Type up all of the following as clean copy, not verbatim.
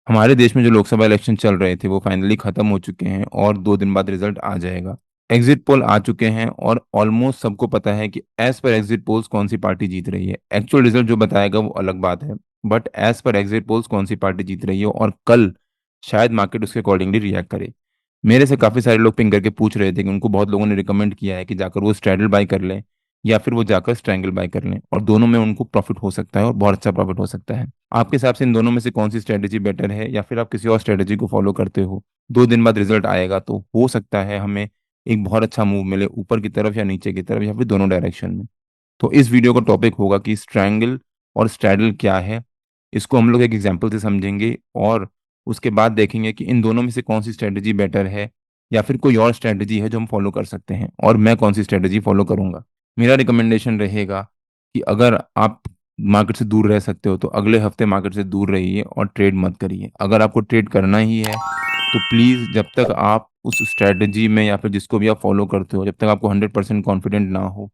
हमारे देश में जो लोकसभा इलेक्शन चल रहे थे वो फाइनली खत्म हो चुके हैं और 2 दिन बाद रिजल्ट आ जाएगा। एग्जिट पोल आ चुके हैं और ऑलमोस्ट सबको पता है कि एज पर एग्जिट पोल्स कौन सी पार्टी जीत रही है। एक्चुअल रिजल्ट जो बताएगा वो अलग बात है, but as per exit polls कौन सी पार्टी जीत रही है और कल शायद मार्केट उसके अकॉर्डिंगली रिएक्ट करे। मेरे से काफ़ी सारे लोग पिंग करके पूछ रहे थे कि उनको बहुत लोगों ने रिकमेंड किया है कि जाकर वो स्ट्रैडल बाय कर लें या फिर वो जाकर स्ट्रैंगल बाय कर लें, और दोनों में उनको प्रॉफिट हो सकता है और बहुत अच्छा प्रॉफिट हो सकता है। आपके हिसाब से इन दोनों में से कौन सी स्ट्रेटेजी बेटर है, या फिर आप किसी और स्ट्रेटेजी को फॉलो करते हो? 2 दिन बाद रिजल्ट आएगा तो हो सकता है हमें एक बहुत अच्छा मूव मिले ऊपर की तरफ या नीचे की तरफ या फिर दोनों डायरेक्शन में। तो इस वीडियो का टॉपिक होगा कि स्ट्रैंगल और स्ट्रैडल क्या है। इसको हम लोग एक एग्जाम्पल से समझेंगे और उसके बाद देखेंगे कि इन दोनों में से कौन सी स्ट्रेटेजी बेटर है, या फिर कोई और स्ट्रेटेजी है जो हम फॉलो कर सकते हैं और मैं कौन सी स्ट्रेटेजी फॉलो करूंगा। मेरा रिकमेंडेशन रहेगा कि अगर आप मार्केट से दूर रह सकते हो तो अगले हफ्ते मार्केट से दूर रहिए और ट्रेड मत करिए। अगर आपको ट्रेड करना ही है तो प्लीज़ जब तक आप उस स्ट्रेटजी में या फिर जिसको भी आप फॉलो करते हो, जब तक आपको 100% कॉन्फिडेंट ना हो,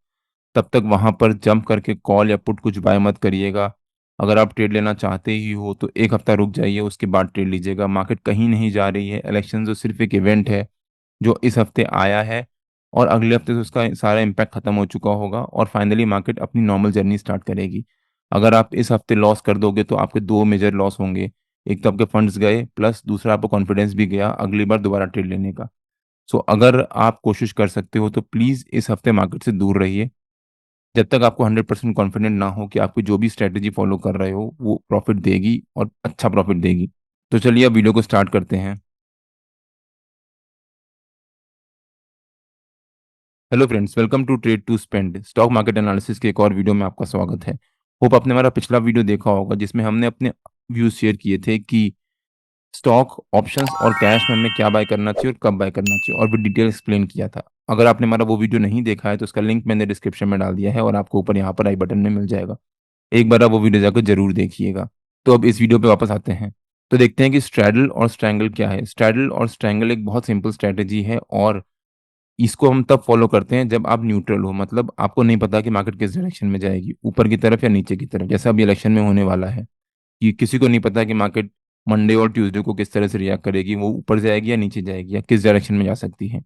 तब तक वहां पर जंप करके कॉल या पुट कुछ बाय मत करिएगा। अगर आप ट्रेड लेना चाहते ही हो तो एक हफ्ता रुक जाइए, उसके बाद ट्रेड लीजिएगा। मार्केट कहीं नहीं जा रही है, इलेक्शन जो सिर्फ एक इवेंट है जो इस हफ्ते आया है और अगले हफ्ते से उसका सारा इम्पैक्ट खत्म हो चुका होगा और फाइनली मार्केट अपनी नॉर्मल जर्नी स्टार्ट करेगी। अगर आप इस हफ्ते लॉस कर दोगे तो आपके दो मेजर लॉस होंगे। एक तो आपके फंड्स गए, प्लस दूसरा आपको कॉन्फिडेंस भी गया अगली बार दोबारा ट्रेड लेने का। सो अगर आप कोशिश कर सकते हो तो प्लीज़ इस हफ्ते मार्केट से दूर रहिए जब तक आपको 100% कॉन्फिडेंट ना हो कि आपकी जो भी स्ट्रेटेजी फॉलो कर रहे हो वो प्रॉफिट देगी और अच्छा प्रॉफिट देगी। तो चलिए अब वीडियो को स्टार्ट करते हैं। Hello friends, welcome to trade to spend stock market analysis के एक और वीडियो में आपका स्वागत है। होप आपने हमारा पिछला वीडियो देखा होगा जिसमें हमने अपने व्यूज शेयर किए थे कि स्टॉक ऑप्शंस और कैश में हमें क्या बाय करना चाहिए और कब बाय करना चाहिए, और भी डिटेल एक्सप्लेन किया था। अगर आपने हमारा वो वीडियो नहीं देखा है तो उसका लिंक मैंने डिस्क्रिप्शन में डाल दिया है और आपको ऊपर यहाँ पर आई बटन में मिल जाएगा। एक बार आप वो वीडियो जाकर जरूर देखिएगा। तो अब इस वीडियो पे वापस आते हैं। तो देखते हैं कि स्ट्रैडल और स्ट्रैंगल क्या है। स्ट्रैडल और स्ट्रैंगल एक बहुत सिंपल स्ट्रैटेजी है और इसको हम तब फॉलो करते हैं जब आप न्यूट्रल हो, मतलब आपको नहीं पता कि मार्केट किस डायरेक्शन में जाएगी, ऊपर की तरफ या नीचे की तरफ। जैसा अभी इलेक्शन में होने वाला है कि किसी को नहीं पता कि मार्केट मंडे और ट्यूसडे को किस तरह से रिएक्ट करेगी, वो ऊपर जाएगी या नीचे जाएगी या किस डायरेक्शन में जा सकती है।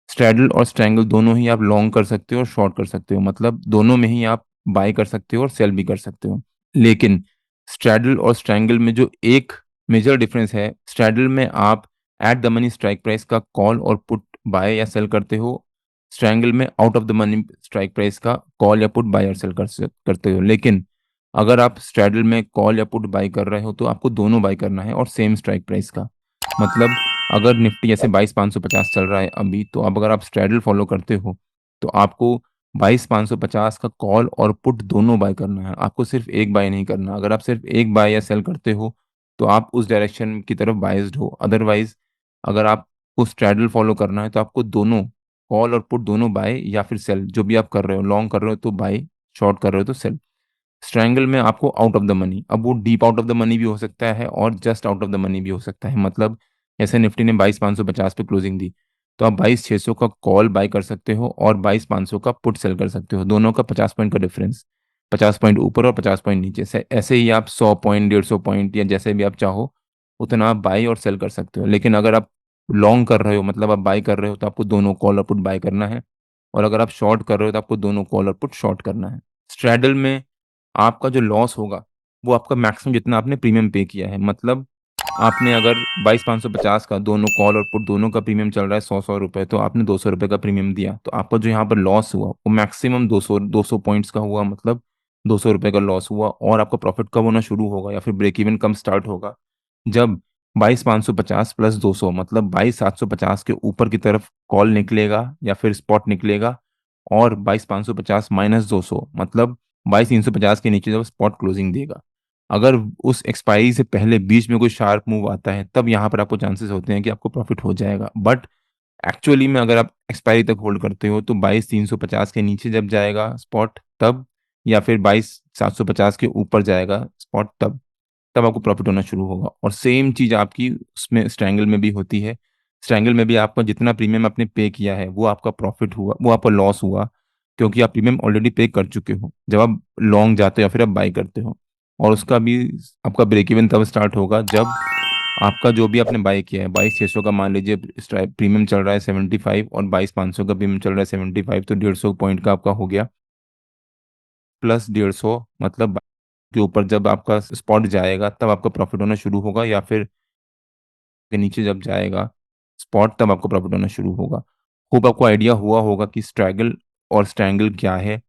स्ट्रैडल और स्ट्रैंगल दोनों ही आप लॉन्ग कर सकते हो और शॉर्ट कर सकते हो, मतलब दोनों में ही आप बाय कर सकते हो और सेल भी कर सकते हो। लेकिन स्ट्रैडल और स्ट्रैंगल में जो एक मेजर डिफरेंस है, स्ट्रैडल में आप at the money strike price का कॉल और पुट बाय या सेल करते हो। स्ट्रैंगल में out of the money strike price का कॉल या पुट बाय और सेल करते हो। लेकिन अगर आप स्ट्रैडल में कॉल या पुट बाय कर रहे हो तो आपको दोनों बाय करना है और सेम स्ट्राइक प्राइस का। मतलब अगर निफ्टी जैसे 22,550 चल रहा है अभी, तो अब अगर आप स्ट्रैडल फॉलो करते हो तो आपको 22,550 का कॉल और पुट दोनों बाय करना है, आपको सिर्फ एक बाय नहीं करना। अगर आप सिर्फ एक बाय या सेल करते हो तो आप उस डायरेक्शन की तरफ बाइज्ड हो। अदरवाइज अगर आपको स्ट्रैडल फॉलो करना है तो आपको दोनों कॉल और पुट दोनों बाय या फिर सेल, जो भी आप कर रहे हो, लॉन्ग कर रहे हो तो बाय, शॉर्ट कर रहे हो तो सेल। स्ट्रैंगल में आपको आउट ऑफ द मनी, अब वो deep out of the money भी हो सकता है और just out of the money भी हो सकता है। मतलब जैसे निफ्टी ने 22,550 पे क्लोजिंग दी तो आप 22,600 का कॉल बाय कर सकते हो और 22,500 का पुट सेल कर सकते हो। दोनों का 50 पॉइंट का डिफरेंस, 50 पॉइंट ऊपर और 50 पॉइंट नीचे से। ऐसे ही आप 100 पॉइंट, 150 पॉइंट या जैसे भी आप चाहो उतना आप बाई और सेल कर सकते हो। लेकिन अगर आप लॉन्ग कर रहे हो, मतलब आप बाई कर रहे हो, तो आपको दोनों कॉल और पुट बाय करना है, और अगर आप शॉर्ट कर रहे हो तो आपको दोनों कॉल और पुट शॉर्ट करना है। स्ट्रैडल में आपका जो लॉस होगा वो आपका मैक्सिमम जितना आपने प्रीमियम पे किया है। मतलब आपने अगर 22,550 का दोनों कॉल और पुट दोनों का प्रीमियम चल रहा है 100-100 रुपये, तो आपने 200 रुपये का प्रीमियम दिया, तो आपका जो यहाँ पर लॉस हुआ वो मैक्सिमम 200 पॉइंट्स का हुआ। मतलब 200 रुपये का लॉस हुआ और आपका प्रॉफिट कब होना शुरू होगा या फिर ब्रेक इवन कम स्टार्ट होगा, जब 22,550 प्लस 200 मतलब 22,750 के ऊपर की तरफ कॉल निकलेगा या फिर स्पॉट निकलेगा, और 22,550 माइनस 200 मतलब 22,350 के नीचे जब स्पॉट क्लोजिंग देगा। अगर उस एक्सपायरी से पहले बीच में कोई शार्प मूव आता है तब यहाँ पर आपको चांसेस होते हैं कि आपको प्रॉफिट हो जाएगा। बट एक्चुअली में अगर आप एक्सपायरी तक होल्ड करते हो तो 22,350 के नीचे जब जाएगा स्पॉट तब, या फिर 22,750 के ऊपर जाएगा स्पॉट तब, तब आपको प्रॉफिट होना शुरू होगा। और सेम चीज़ आपकी उसमें स्ट्रैंगल में भी होती है। स्ट्रैंगल में भी आपका जितना प्रीमियम आपने पे किया है वो आपका प्रॉफिट हुआ, वो आपका लॉस हुआ, क्योंकि आप प्रीमियम ऑलरेडी पे कर चुके हो जब आप लॉन्ग जाते हो या फिर आप बाई करते हो। और उसका भी आपका ब्रेक इवन तब स्टार्ट होगा जब आपका जो भी आपने बाई किया है, 22,600 का मान लीजिए स्ट्राइक प्रीमियम चल रहा है 75 और 22,500 का प्रीमियम चल रहा है 75, तो 150 पॉइंट का आपका हो गया प्लस 150, मतलब के ऊपर जब आपका स्पॉट जाएगा तब आपका प्रॉफिट होना शुरू होगा, या फिर के नीचे जब जाएगा स्पॉट तब आपको प्रॉफिट होना शुरू होगा। होप आपको आइडिया हुआ होगा कि स्ट्रैगल और स्ट्रैंगल क्या है,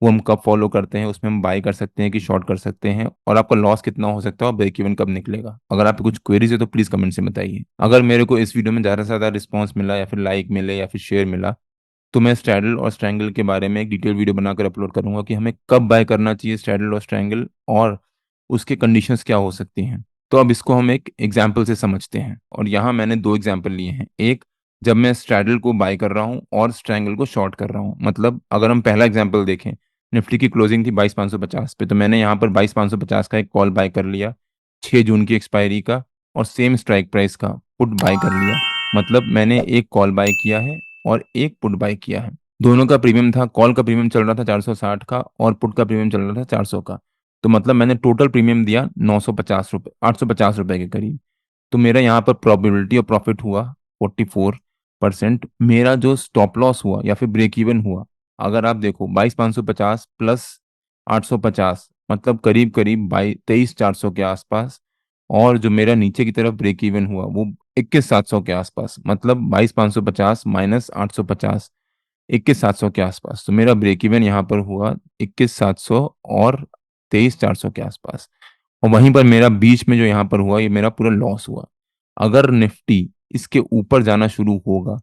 वो हम कब फॉलो करते हैं, उसमें हम बाई कर सकते हैं कि शॉर्ट कर सकते हैं, और आपका लॉस कितना हो सकता है और ब्रेक इवन कब निकलेगा। अगर आपको कुछ क्वेरीज है तो प्लीज़ कमेंट से बताइए। अगर मेरे को इस वीडियो में ज़्यादा से ज़्यादा रिस्पॉन्स मिला या फिर लाइक मिले या फिर शेयर मिला, तो मैं स्ट्रैडल और स्ट्रैंगल के बारे में एक डिटेल वीडियो बनाकर अपलोड करूंगा कि हमें कब बाय करना चाहिए स्ट्रैडल और स्ट्रैंगल, और उसके कंडीशंस क्या हो सकती हैं। तो अब इसको हम एक एग्जाम्पल से समझते हैं, और यहाँ मैंने दो एग्जाम्पल लिए हैं। एक, जब मैं स्ट्रैडल को बाय कर रहा हूँ और स्ट्रैंगल को शॉर्ट कर रहा हूँ। मतलब अगर हम पहला एग्जाम्पल देखें, निफ्टी की क्लोजिंग थी 22,550 पे, तो मैंने यहाँ पर 22,550 का एक कॉल बाय कर लिया 6 जून की एक्सपायरी का, और सेम स्ट्राइक प्राइस का पुट बाय कर लिया। मतलब मैंने एक कॉल बाय किया है और एक पुट बाय किया है। दोनों का प्रीमियम था, कॉल का प्रीमियम चल रहा था 460 का और पुट का प्रीमियम चल रहा था 400 का। तो मतलब मैंने टोटल प्रीमियम दिया 950 रुपये, 850 रुपये के करीब। तो मेरा यहाँ पर प्रोबेबिलिटी ऑफ प्रॉफिट हुआ 44%। मेरा जो स्टॉप लॉस हुआ या फिर ब्रेक इवन हुआ, अगर आप देखो 22,550 प्लस 850, मतलब करीब करीब 23,400 के आसपास। और जो मेरा नीचे की तरफ ब्रेक इवन हुआ वो 21,700 के आसपास, मतलब 22,550 माइनस 850, 21,700 के आसपास। तो मेरा ब्रेक इवन यहाँ पर हुआ 21,700 और 23,400 के आसपास। और वहीं पर मेरा बीच में जो यहाँ पर हुआ, ये मेरा पूरा लॉस हुआ। अगर निफ्टी इसके ऊपर जाना शुरू होगा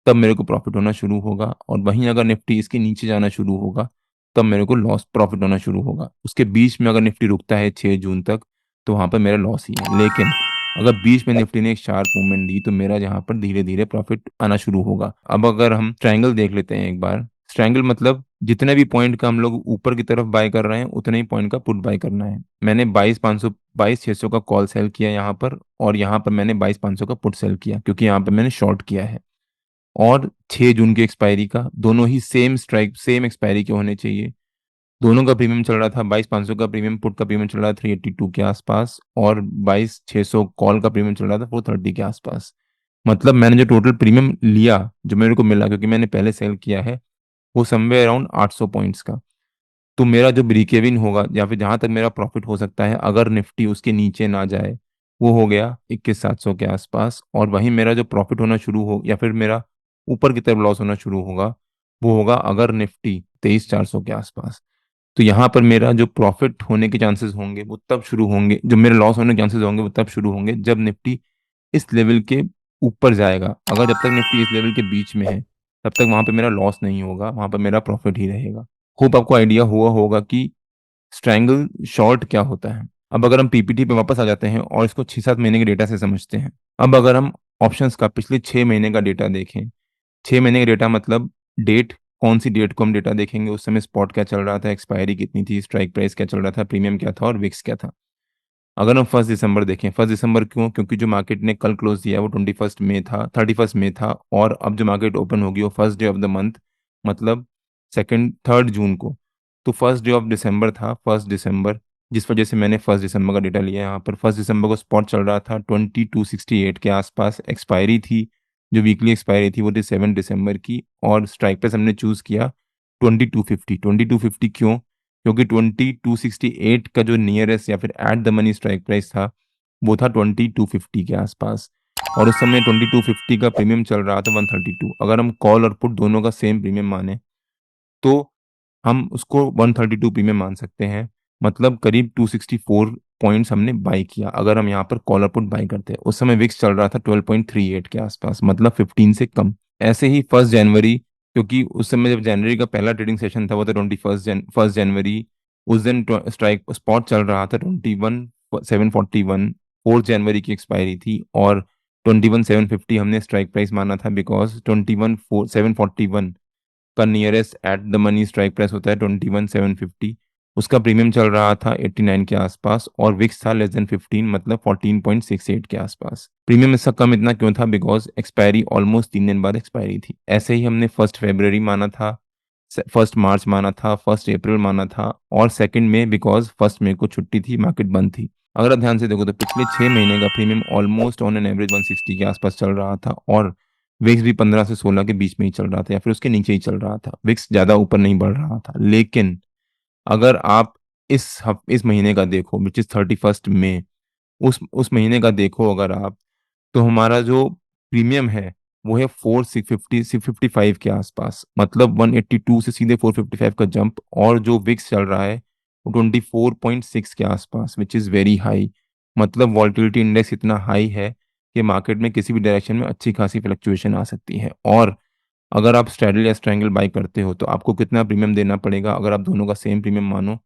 तब मेरे को प्रॉफिट होना शुरू होगा, और वहीं अगर निफ्टी इसके नीचे जाना शुरू होगा तब मेरे को लॉस प्रॉफिट होना शुरू होगा। उसके बीच में अगर निफ्टी रुकता है 6 जून तक, तो वहां पर मेरा लॉस ही है। लेकिन अगर बीच में निफ्टी ने एक शार्प मूवमेंट दी तो मेरा यहाँ पर धीरे धीरे प्रॉफिट आना शुरू होगा। अब अगर हम ट्रायंगल देख लेते हैं एक बार। ट्रायंगल मतलब जितने भी पॉइंट का हम लोग ऊपर की तरफ बाय कर रहे हैं उतने ही पॉइंट का पुट बाय करना है। मैंने 22,600 का कॉल सेल किया यहाँ पर, और यहाँ पर मैंने 22,500 का पुट सेल किया क्योंकि यहाँ पर मैंने शॉर्ट किया है। और 6 जून की एक्सपायरी का, दोनों ही सेम स्ट्राइक सेम एक्सपायरी के होने चाहिए। दोनों का प्रीमियम चल रहा था 22,500 का प्रीमियम, पुट का प्रीमियम चल रहा था 382 के आसपास, और 22,600 कॉल का प्रीमियम चल रहा था 430 के आसपास। मतलब मैंने जो टोटल प्रीमियम लिया, जो मेरे को मिला क्योंकि मैंने पहले सेल किया है, वो समवेयर अराउंड 800 पॉइंट्स का। तो मेरा जो ब्रेक इवन होगा या फिर जहां तक मेरा प्रॉफिट हो सकता है अगर निफ्टी उसके नीचे ना जाए, वो हो गया 21,700 के आसपास। और वहीं मेरा जो प्रॉफिट होना शुरू हो या फिर मेरा ऊपर की तरफ लॉस होना शुरू होगा, वो होगा अगर निफ्टी 23,400 के आसपास। तो यहाँ पर मेरा जो प्रॉफिट होने के चांसेस होंगे वो तब शुरू होंगे, जो मेरे लॉस होने के चांसेस होंगे वो तब शुरू होंगे जब निफ्टी इस लेवल के ऊपर जाएगा। अगर जब तक निफ्टी इस लेवल के बीच में है तब तक वहां पे मेरा लॉस नहीं होगा, वहां पर मेरा प्रॉफिट ही रहेगा। होप आपको आइडिया हुआ होगा कि स्ट्रैंगल शॉर्ट क्या होता है। अब अगर हम पीपीटी पे वापस आ जाते हैं और इसको 6-7 महीने के डेटा से समझते हैं। अब अगर हम ऑप्शंस का पिछले 6 महीने का डेटा देखें, 6 महीने का डेटा मतलब डेट, कौन सी डेट को हम डेटा देखेंगे, उस समय स्पॉट क्या चल रहा था, एक्सपायरी कितनी थी, स्ट्राइक प्राइस क्या चल रहा था, प्रीमियम क्या था और विक्स क्या था। अगर हम 1 दिसंबर देखें, 1 दिसंबर क्यों, क्योंकि जो मार्केट ने कल क्लोज दिया वो 21 मई था, 31 मई था, और अब जो मार्केट ओपन होगी वो first day of the month, मतलब 3 जून को। तो फर्स्ट डे ऑफ दिसंबर था 1 दिसंबर, जिस वजह से मैंने 1 दिसंबर का डेटा लिया। यहाँ पर 1 दिसंबर को स्पॉट चल रहा था 2268 के आसपास, एक्सपायरी थी, जो वीकली एक्सपायरी थी वो थी 7 दिसंबर की, और स्ट्राइक प्राइस हमने चूज किया 2250। 2250 क्यों, क्योंकि 2268 का जो नियरेस्ट या फिर at the money strike price था वो था 2250 के आसपास, और उस समय 2250 का प्रीमियम चल रहा था 132। अगर हम कॉल और पुट दोनों का सेम प्रीमियम माने तो हम उसको 132 प्रीमियम मान सकते हैं। मतलब करीब 264 पॉइंट्स हमने बाई किया अगर हम यहाँ पर कॉल और पुट बाई करते हैं। उस समय विक्स चल रहा था 12.38 के आसपास, मतलब 15 से कम। ऐसे ही 1 जनवरी, क्योंकि उस समय जब जनवरी का पहला ट्रेडिंग सेशन था वो था 1 जनवरी। उस दिन स्ट्राइक स्पॉट चल रहा था 21,741, 4 जनवरी की एक्सपायरी थी, और 21,750 हमने स्ट्राइक प्राइस माना था बिकॉज 21,741 का nearest at the money strike price होता है 21,750। उसका प्रीमियम चल रहा था 89 के आसपास, और विक्स था लेस देन 15, मतलब 14.68 के आसपास। प्रीमियम इसका कम इतना क्यों था, बिकॉज एक्सपायरी ऑलमोस्ट 3 दिन बाद एक्सपायरी थी। ऐसे ही हमने 1 फरवरी माना था, 1 मार्च माना था, 1 अप्रैल माना था, और 2 मई, बिकॉज 1 मई को छुट्टी थी, मार्केट बंद थी। अगर आप ध्यान से देखो तो पिछले 6 महीने का premium almost on an average 160 के आसपास चल रहा था, और विक्स भी 15 से 16 के बीच में ही चल रहा था या फिर उसके नीचे ही चल रहा था। विक्स ज़्यादा ऊपर नहीं बढ़ रहा था। लेकिन अगर आप इस महीने का देखो विच इज़ 31 मई, उस महीने का देखो अगर आप, तो हमारा जो प्रीमियम है वो है 455 के आसपास, मतलब 182 से सीधे 455 का जंप। और जो विक्स चल रहा है वो 24.6 के आसपास, विच इज़ वेरी हाई। मतलब वॉल्टिलिटी इंडेक्स इतना हाई है कि मार्केट में किसी भी डायरेक्शन में अच्छी खासी फ्लक्चुएशन आ सकती है। और अगर आप स्ट्रैडल या स्ट्रैंगल बाई करते हो तो आपको कितना प्रीमियम देना पड़ेगा? अगर आप दोनों का सेम प्रीमियम मानो,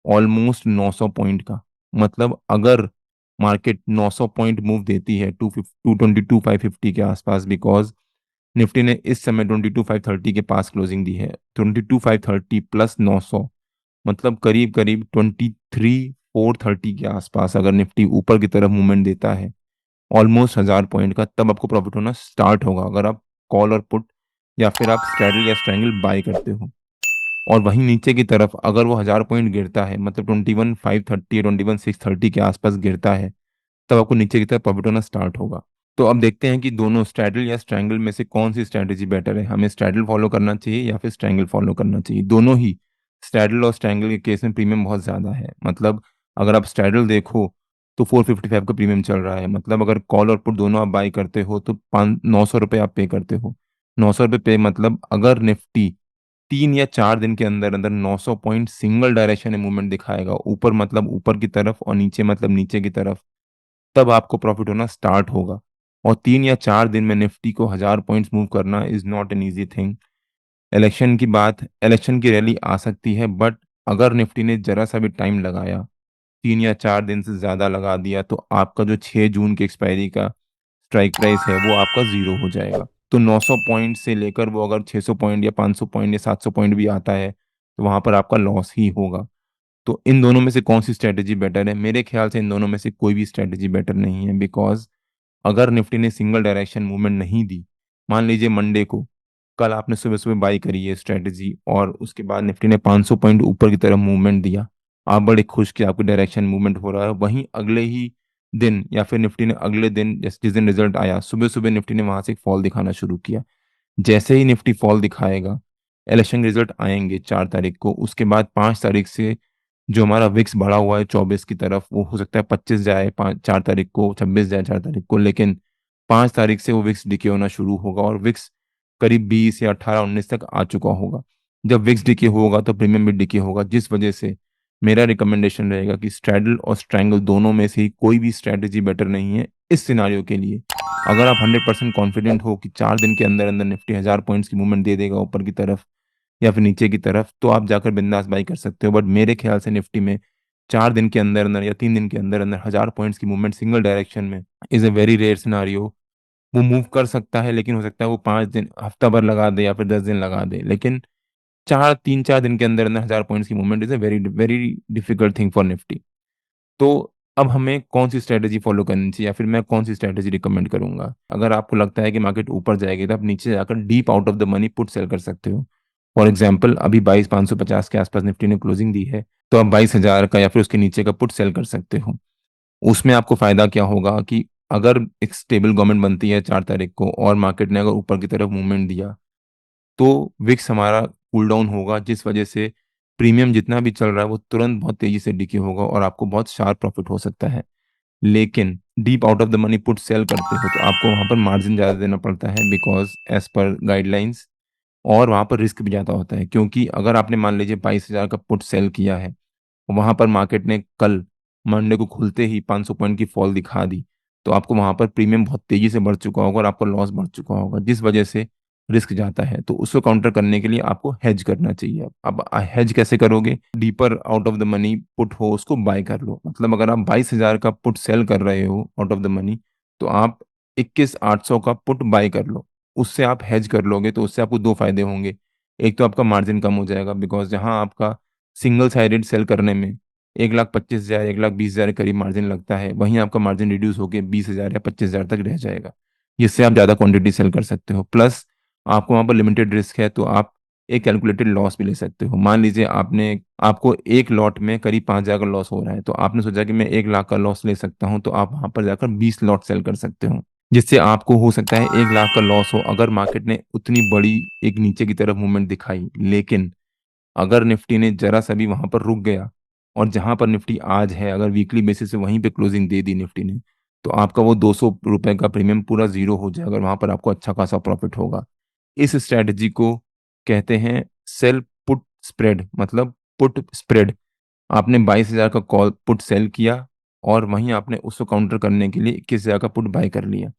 ऑलमोस्ट 900 पॉइंट का। मतलब अगर मार्केट 900 पॉइंट मूव देती है 222 550 के आसपास, बिकॉज निफ्टी ने इस समय 22 530 के पास क्लोजिंग दी है। 22 530 प्लस 900, मतलब करीब करीब 23 430 के आसपास अगर निफ्टी ऊपर की तरफ मूवमेंट देता है ऑलमोस्ट 1000 पॉइंट का, तब आपको प्रॉफिट होना स्टार्ट होगा अगर आप कॉल और पुट या फिर आप स्ट्रैडल या स्ट्रैंगल बाय करते हो। और वहीं नीचे की तरफ अगर वो 1000 पॉइंट गिरता है, मतलब 21 530 या 21 630 के आसपास गिरता है, तब आपको नीचे की तरफ प्रॉफिट होना स्टार्ट होगा। तो अब देखते हैं कि दोनों स्ट्रैडल या स्ट्रैंगल में से कौन सी स्ट्रैटेजी बेटर है। हमें स्ट्रैडल फॉलो करना चाहिए या फिर स्ट्रैंगल फॉलो करना चाहिए? दोनों ही, स्ट्रैडल और स्ट्रैंगल के केस में प्रीमियम बहुत ज़्यादा है। मतलब अगर आप स्ट्रैडल देखो तो 455 का प्रीमियम चल रहा है। मतलब अगर कॉल और पुट दोनों आप बाई करते हो तो 900 रुपये आप पे करते हो। 900 रुपये पे, मतलब अगर निफ्टी 3 या 4 दिन के अंदर अंदर 900 पॉइंट सिंगल डायरेक्शन में मूवमेंट दिखाएगा, ऊपर मतलब ऊपर की तरफ और नीचे मतलब नीचे की तरफ, तब आपको प्रॉफिट होना स्टार्ट होगा। और 3 या 4 दिन में निफ्टी को 1000 पॉइंट्स मूव करना is not an easy thing. Election की रैली आ सकती है, बट अगर निफ्टी ने जरा सा भी टाइम लगाया, 3 या 4 दिन से ज़्यादा लगा दिया, तो आपका जो 6 जून की एक्सपायरी का स्ट्राइक प्राइस है वो आपका ज़ीरो हो जाएगा। तो 900 पॉइंट से लेकर वो अगर 600 पॉइंट या 500 पॉइंट या 700 पॉइंट भी आता है, तो वहाँ पर आपका लॉस ही होगा। तो इन दोनों में से कौन सी स्ट्रैटेजी बेटर है? मेरे ख्याल से इन दोनों में से कोई भी स्ट्रैटेजी बेटर नहीं है, बिकॉज अगर निफ्टी ने सिंगल डायरेक्शन मूवमेंट नहीं दी, मान लीजिए मंडे को, कल आपने सुबह सुबह बाई करी है स्ट्रैटेजी और उसके बाद निफ्टी ने 500 पॉइंट ऊपर की तरफ मूवमेंट दिया, आप बड़े खुश कि आपकी डायरेक्शन मूवमेंट हो रहा है। वहीं अगले ही दिन या फिर निफ्टी ने अगले दिन, जिस दिन रिजल्ट आया, सुबह सुबह निफ्टी ने वहां से एक फॉल दिखाना शुरू किया। जैसे ही निफ्टी फॉल दिखाएगा, इलेक्शन रिजल्ट आएंगे 4 तारीख को, उसके बाद 5 तारीख से जो हमारा विक्स बढ़ा हुआ है 24 की तरफ, वो हो सकता है 25 जाए 4 तारीख को, 26 जाए 4 तारीख को, लेकिन 5 तारीख से वो विक्स डिके होना शुरू होगा और विक्स करीब 20 या 18 19 तक आ चुका होगा। जब विक्स डिके होगा तो प्रीमियम भी डिके होगा, जिस वजह से मेरा रिकमेंडेशन रहेगा कि स्ट्रैडल और स्ट्रैंगल दोनों में से ही कोई भी स्ट्रैटेजी बेटर नहीं है इस सिनारियो के लिए। अगर आप 100% कॉन्फिडेंट हो कि 4 दिन के अंदर अंदर निफ्टी 1000 पॉइंट्स की मूवमेंट दे देगा ऊपर की तरफ या फिर नीचे की तरफ, तो आप जाकर बिंदास बाई कर सकते हो। बट मेरे ख्याल से निफ्टी में 4 दिन के अंदर अंदर या 3 दिन के अंदर अंदर 1000 पॉइंट्स की मूवमेंट सिंगल डायरेक्शन में is a very rare scenario. वो मूव कर सकता है, लेकिन हो सकता है वो 5 दिन, हफ्ता भर लगा दे या फिर 10 दिन लगा दे, लेकिन 3 4 दिन के अंदर अंदर 1000 पॉइंट्स की movement is a very very difficult thing for Nifty. तो अब हमें कौन सी स्ट्रेटेजी फॉलो करनी चाहिए या फिर मैं कौन सी स्ट्रेटेजी रिकमेंड करूंगा? अगर आपको लगता है कि मार्केट ऊपर जाएगी तो आप नीचे जाकर deep out of the money put sell कर सकते हो। फॉर एग्जाम्पल, अभी 22 550 के आसपास निफ्टी ने क्लोजिंग दी है, तो आप 22 हजार का या फिर उसके नीचे का पुट सेल कर सकते हो। उसमें आपको फायदा क्या होगा कि अगर एक स्टेबल गवर्नमेंट बनती है 4 तारीख को और मार्केट ने अगर ऊपर की तरफ मूवमेंट दिया, तो विक्स हमारा कूल डाउन होगा, जिस वजह से प्रीमियम जितना भी चल रहा है वो तुरंत बहुत तेजी से डिके होगा और आपको बहुत शार्प प्रॉफिट हो सकता है। लेकिन deep out of the money put sell करते हो तो आपको वहां पर मार्जिन ज़्यादा देना पड़ता है, बिकॉज एज पर गाइडलाइंस, और वहां पर रिस्क भी ज़्यादा होता है। क्योंकि अगर आपने मान लीजिए 22 हजार का पुट सेल किया है, वहां पर मार्केट ने कल मंडे को खुलते ही 500 पॉइंट की फॉल दिखा दी, तो आपको वहां पर प्रीमियम बहुत तेजी से बढ़ चुका होगा और आपका लॉस बढ़ चुका होगा, जिस वजह से रिस्क जाता है। तो उसको काउंटर करने के लिए आपको हेज करना चाहिए। अब हेज कैसे करोगे? Deeper out of the money put हो उसको बाय कर लो। मतलब अगर आप 22 हजार का पुट सेल कर रहे हो आउट ऑफ द मनी, तो आप 21 800 का पुट बाय कर लो। उससे आप हेज कर लोगे तो उससे आपको दो फायदे होंगे। एक तो आपका मार्जिन कम हो जाएगा, बिकॉज जहां आपका सिंगल साइडेड सेल करने में 1,25,000 1,20,000 के करीब मार्जिन लगता है, वहीं आपका मार्जिन रिड्यूस होकर 20 हजार या 25 हजार तक रह जाएगा, जिससे आप ज़्यादा क्वांटिटी सेल कर सकते हो। प्लस आपको वहाँ पर लिमिटेड रिस्क है, तो आप एक कैलकुलेटेड लॉस भी ले सकते हो। मान लीजिए आपको एक लॉट में करीब 5,000 का लॉस हो रहा है, तो आपने सोचा कि मैं 1 लाख का लॉस ले सकता हूँ, तो आप वहाँ पर जाकर 20 लॉट सेल कर सकते हो। जिससे आपको हो सकता है 1 लाख का लॉस हो अगर मार्केट ने उतनी बड़ी एक नीचे की तरफ मूवमेंट दिखाई। लेकिन अगर निफ्टी ने ज़रा-सा भी वहाँ पर रुक गया और जहाँ पर निफ्टी आज है, अगर वीकली बेसिस पे वहीं पे क्लोजिंग दे दी निफ्टी ने, तो आपका वो ₹200 का प्रीमियम पूरा ज़ीरो हो जाएगा और वहाँ पर आपको अच्छा खासा प्रॉफ़िट होगा। इस स्ट्रैटेजी को कहते हैं सेल पुट स्प्रेड, मतलब पुट स्प्रेड। आपने 22,000 का कॉल पुट सेल किया और वहीं आपने उसको काउंटर करने के लिए 21,000 का पुट बाय कर लिया,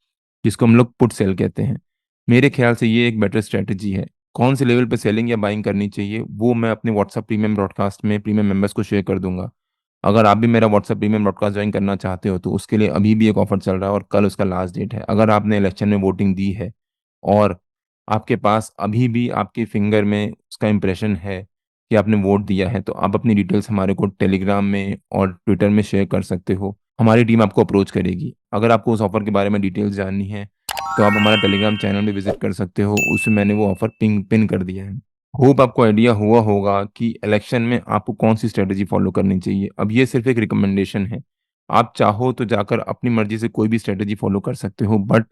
जिसको हम लोग पुट सेल कहते हैं। मेरे ख़्याल से ये एक बेटर स्ट्रैटेजी है। कौन से लेवल पे सेलिंग या बाइंग करनी चाहिए, वो मैं अपने व्हाट्सएप प्रीमियम ब्रॉडकास्ट में प्रीमियम मेंबर्स को शेयर कर दूँगा। अगर आप भी मेरा व्हाट्सएप प्रीमियम ब्रॉडकास्ट जॉइन करना चाहते हो, तो उसके लिए अभी भी एक ऑफ़र चल रहा है और कल उसका लास्ट डेट है। अगर आपने इलेक्शन में वोटिंग दी है और आपके पास अभी भी आपके फिंगर में उसका इम्प्रेशन है कि आपने वोट दिया है, तो आप अपनी डिटेल्स हमारे को टेलीग्राम में और ट्विटर में शेयर कर सकते हो। हमारी टीम आपको अप्रोच करेगी। अगर आपको उस ऑफ़र के बारे में डिटेल्स जाननी है, तो आप हमारा टेलीग्राम चैनल भी विज़िट कर सकते हो, उसमें मैंने वो ऑफ़र पिन कर दिया है। होप आपको आइडिया हुआ होगा कि इलेक्शन में आपको कौन-सी स्ट्रैटेजी फ़ॉलो करनी चाहिए। अब ये सिर्फ़ एक रिकमेंडेशन है। आप चाहो तो जाकर अपनी मर्ज़ी से कोई भी स्ट्रैटेजी फ़ॉलो कर सकते हो, बट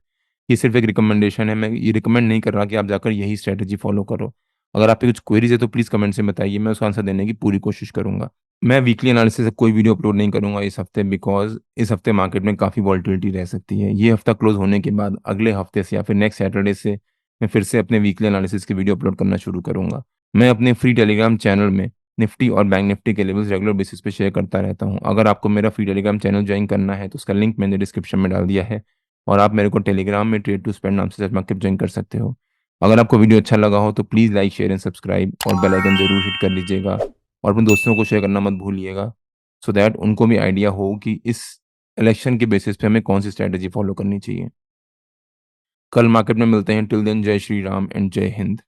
ये सिर्फ़ एक रिकमेंडेशन है। मैं ये रिकमेंड नहीं कर रहा कि आप जाकर यही स्ट्रैटेजी फ़ॉलो करो। अगर आपकी कुछ क्वेरीज़ है तो प्लीज़ कमेंट से बताइए, मैं उसका आंसर देने की पूरी कोशिश करूँगा। मैं वीकली एनालिसिस से कोई वीडियो अपलोड नहीं करूँगा इस हफ़्ते, बिकॉज़ इस हफ़्ते मार्केट में काफ़ी वॉलेटिलिटी रह सकती है। ये हफ़्ता क्लोज़ होने के बाद अगले हफ़्ते से या फिर नेक्स्ट सैटरडे से मैं फिर से अपने वीकली एनालिसिस की वीडियो अपलोड करना शुरू करूँगा। मैं अपने फ्री टेलीग्राम चैनल में निफ्टी और बैंक निफ्टी के लेवल्स रेगुलर बेसिस पे शेयर करता रहता हूँ। अगर आपको मेरा फ्री टेलीग्राम चैनल जॉइन करना है, तो उसका लिंक मैंने डिस्क्रिप्शन में डाल दिया है और आप मेरे को टेलीग्राम में ट्रेड टू स्पेंड नाम से सेट मार्केट जॉइन कर सकते हो। अगर आपको वीडियो अच्छा लगा हो, तो please like, share and subscribe और बेल आइकन ज़रूर हिट कर लीजिएगा और अपने दोस्तों को शेयर करना मत भूलिएगा, सो दैट उनको भी आइडिया हो कि इस इलेक्शन के बेसिस पे हमें कौन-सी स्ट्रैटेजी फ़ॉलो करनी चाहिए। कल मार्केट में मिलते हैं, टिल देन जय श्री राम एंड जय हिंद।